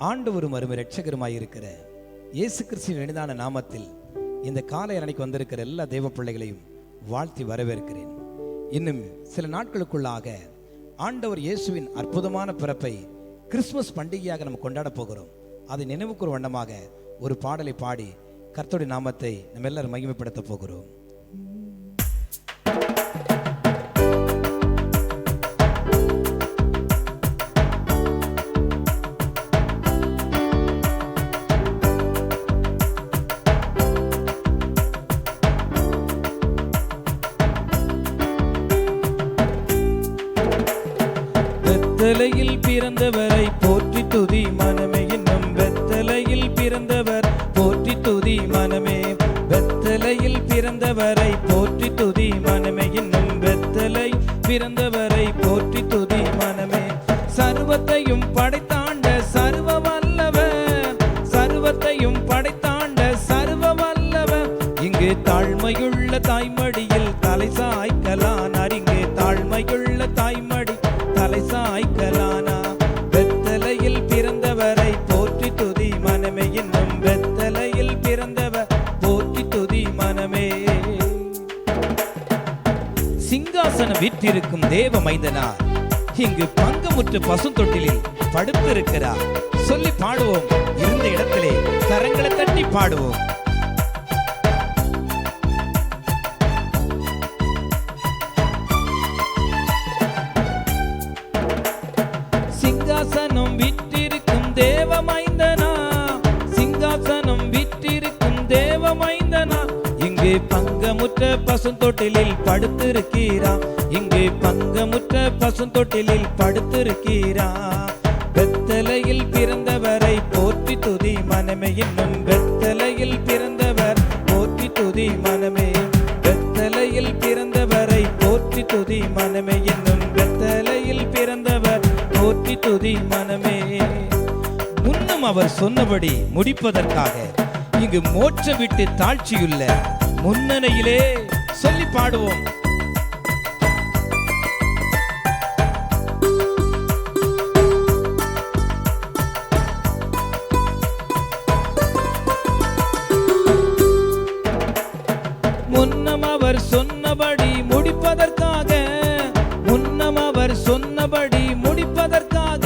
ஆண்டவரும் அருமை இரட்சகருமாயிருக்கிற இயேசு கிறிஸ்துவின் இனிதான நாமத்தில் இந்த காலை அன்னைக்கு வந்திருக்கிற எல்லா தெய்வ பிள்ளைகளையும் வாழ்த்தி வரவேற்கிறேன். இன்னும் சில நாட்களுக்குள்ளாக ஆண்டவர் இயேசுவின் அற்புதமான பிறப்பை கிறிஸ்துமஸ் பண்டிகையாக நம்ம கொண்டாட போகிறோம். அதை நினைவுக்கூறும் வண்ணமாக ஒரு பாடலை பாடி கர்த்தருடைய நாமத்தை நம்ம எல்லாரும் மகிமைப்படுத்த போகிறோம். பெத்தலையில் பிறந்தவரை போற்றி துதி மனமே, இன்னும் பெத்தலையில் பிறந்தவர் போற்றி துதி மனமே. பெத்தலையில் பிறந்தவரை போற்றி துதி மனமே, இன்னும் பெத்தலை பிறந்தவரை போற்றி துதி மனமே. சர்வத்தையும் படைத்தாண்ட சர்வ வல்லவர், சர்வத்தையும் படைத்தாண்ட சர்வ வல்லவர். இங்கு தாழ்மையுள்ள தாய்மடியில் தலை சாய்க்கலானார், இங்கு தாழ்மையுள்ள தாய்மடி தலை சாய்க்கலானா. பெத்தலையில் பிறந்தவரை போற்றி துதி மனமே, இன்னும் பெத்தலையில் பிறந்தவர் போற்றி துதி மனமே. சிங்காசனம் வீற்றிருக்கும் தேவ மைந்தனார் இங்கு பங்கமுற்ற பசுந்தொட்டிலில் படுத்திருக்கிறார். சொல்லி பாடுவோம், இருந்த இடத்திலே கரங்களை தட்டி பாடுவோம். சிங்காசனம் விற்றிருக்கும் தேவ மைந்தனா, சிங்காசனம் விற்றிருக்கும் தேவ மைந்தனா. இங்கு பங்கமுற்ற பசுந்தொட்டிலில் படுத்திருக்கிறா, இங்கு பங்கமுற்ற பசுந்தொட்டிலில் படுத்திருக்கிறா. பெத்தலையில் பிறந்தவரை போற்றி துதி மனமே, இன்னும் பெத்தலையில் பிறந்தவர் போற்றி துதி மனமே. பெத்தலையில் பிறந்தவரை போற்றி துதி மனமே, இன்னும் பெத்தலையில் பிறந்தவர் போற்றி துதி மனமே. முன்னும் அவர் சொன்னபடி முடிப்பதற்காக இங்கு மோட்ச விட்டு தாழ்ச்சியுள்ள முன்னணியிலே சொல்லி பாடுவோம். முன்னம் அவர் சொன்னபடி முடிப்பதற்காக, முன்னம் அவர் சொன்னபடி முடிப்பதற்காக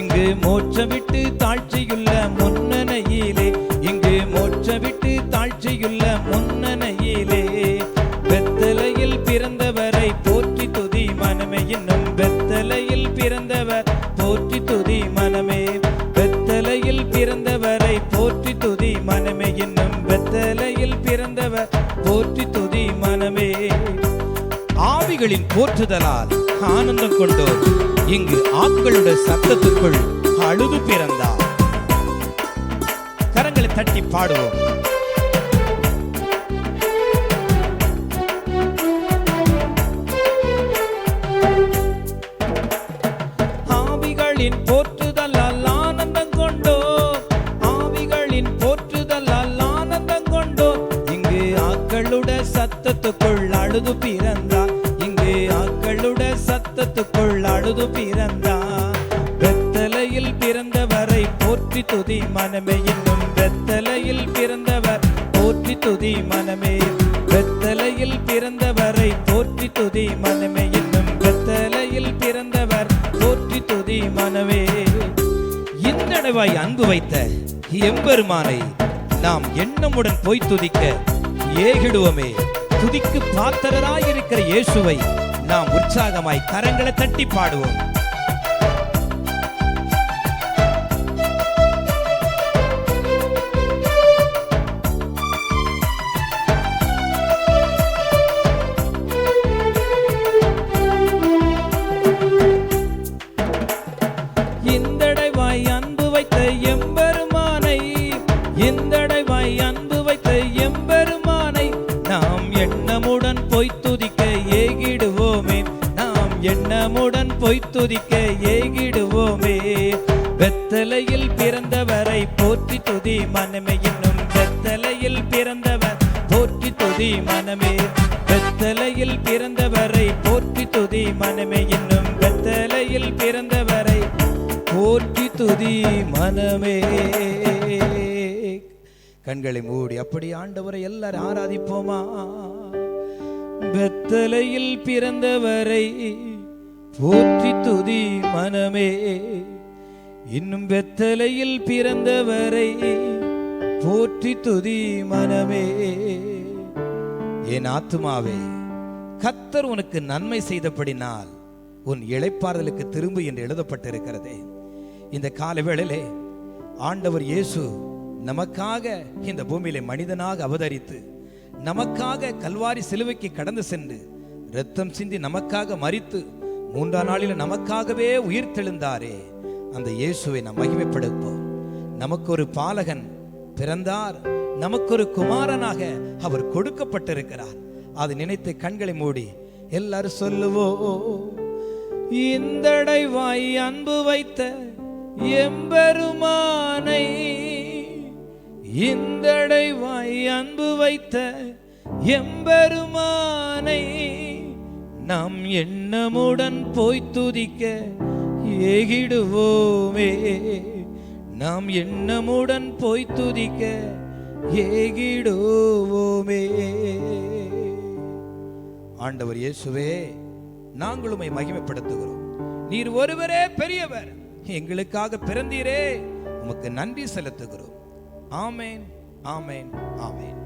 இங்கு மோட்ச விட்டு தாழ்ச்சியுள்ள முன்னணியிலே, இங்கு மோட்ச விட்டு தாழ்ச்சியுள்ள முன்னணியிலே. பெத்தலையில் பிறந்தவரை போற்றி துதி மனமே, இன்னும் பெத்தலையில் பிறந்தவர் போற்றி துதி மனமே. பெத்தலையில் பிறந்தவரை போற்றி துதி மனமே, இன்னும் பெத்தலையில் பிறந்தவர் போற்றி துதி மனமே. ஆவிகளின் போற்றுதலால் ஆனந்தம் கொண்டோர் இங்கு ஆட்களுடைய சத்தத்துக்குள் அழுது பிறந்தார். கரங்களை தட்டி பாடுவோம். ஆவிகளின் போற்றுதலால் ஆனந்தம் கொண்டோ, ஆவிகளின் போற்றுதலால் ஆனந்தம் கொண்டோ இங்கு ஆட்களுடைய சத்தத்துக்குள் அழுது பிறந்தார், இங்கு ஆட்களுடைய சத்தத்துக்குள் அழுது பிறந்தார். பெத்தலையில் பிறந்தவரை போற்றி துதி மனமே, இன்னும் பெத்தலையில் பிறந்தவர் போற்றி துதி மனமே. பெத்தலையில் பிறந்தவரை போற்றி துதி மனமே, இன்னும் பெத்தலையில் பிறந்தவர் போற்றி துதி மனமே. இந்தடவாய் அன்பு வைத்த எம்பெருமானை நாம் எண்ணமுடன் போய் துதிக்க ஏகிடுவோமே. துதிக்கு பாத்திரராயிருக்கிற இயேசுவை நாம் உற்சாகமாய் கரங்களை தட்டி பாடுவோம். இந்தடவாய் அன்பு வைத்த எம்பெருமானை, இந்தடவாய் அன்பு வைத்த எம்பெருமானை நாம் எண்ணமுடன் போய் துதிக்க ஏகிடுவோமே, நாம் எண்ணமுடன் போய் துதிக்க ஏகிடுவோமே. பெத்தலையில் பிறந்தவரை போற்றி துதி மனமே, இன்னும் பெத்தலையில் பிறந்தவர் போற்றி துதி மனமே. பெத்தலையில் பிறந்தவரை போற்றி துதி மனமே, இன்னும் பெத்தலையில் பிறந்தவரை போற்றி துதி மனமே. கண்களை மூடி அப்படி ஆண்டவரை எல்லாரும் ஆராதிப்போமா. பெத்தலையில் பிறந்தவரை போற்றி துதி மனமே. இன்னும் பெத்தலையில் பிறந்தவரை போற்றி துதி மனமே. என் ஆத்துமாவே கர்த்தர் உனக்கு நன்மை செய்தபடினால் உன் இளைப்பாறுதலுக்கு திரும்பு என்று எழுதப்பட்டிருக்கிறதே. இந்த கால வேளையிலே ஆண்டவர் இயேசு நமக்காக இந்த பூமியிலே மனிதனாக அவதரித்து நமக்காக கல்வாரி சிலுவைக்கு கடந்து சென்று இரத்தம் சிந்தி நமக்காக மரித்து மூன்றாம் நாளில் நமக்காகவே உயிர் தெழுந்தாரே. அந்த இயேசுவை நாம் மகிமைப்படுத்துவோம். நமக்கு ஒரு பாலகன் பிறந்தார், நமக்கு ஒரு குமாரனாக அவர் கொடுக்கப்பட்டிருக்கிறார். அதை நினைத்து கண்களை மூடி எல்லாரும் சொல்லுவோம். இந்தடைவாய் அன்பு வைத்த எம்பெருமானை, இந்தடைவாய் அன்பு வைத்த எம்பெருமானை நாம் எண்ணமுடன் போய் துதிக்க ஏகிடுவோமே. நாம் எண்ணமுடன் போய் துதிக்க ஏகிடுவோமே. ஆண்டவர் இயேசுவே, நாங்கள் உம்மை மகிமைப்படுத்துகிறோம். நீர் ஒருவரே பெரியவர். எங்களுக்காக பிறந்தீரே, உமக்கு நன்றி செலுத்துகிறோம். ஆமேன், ஆமேன், ஆமேன்.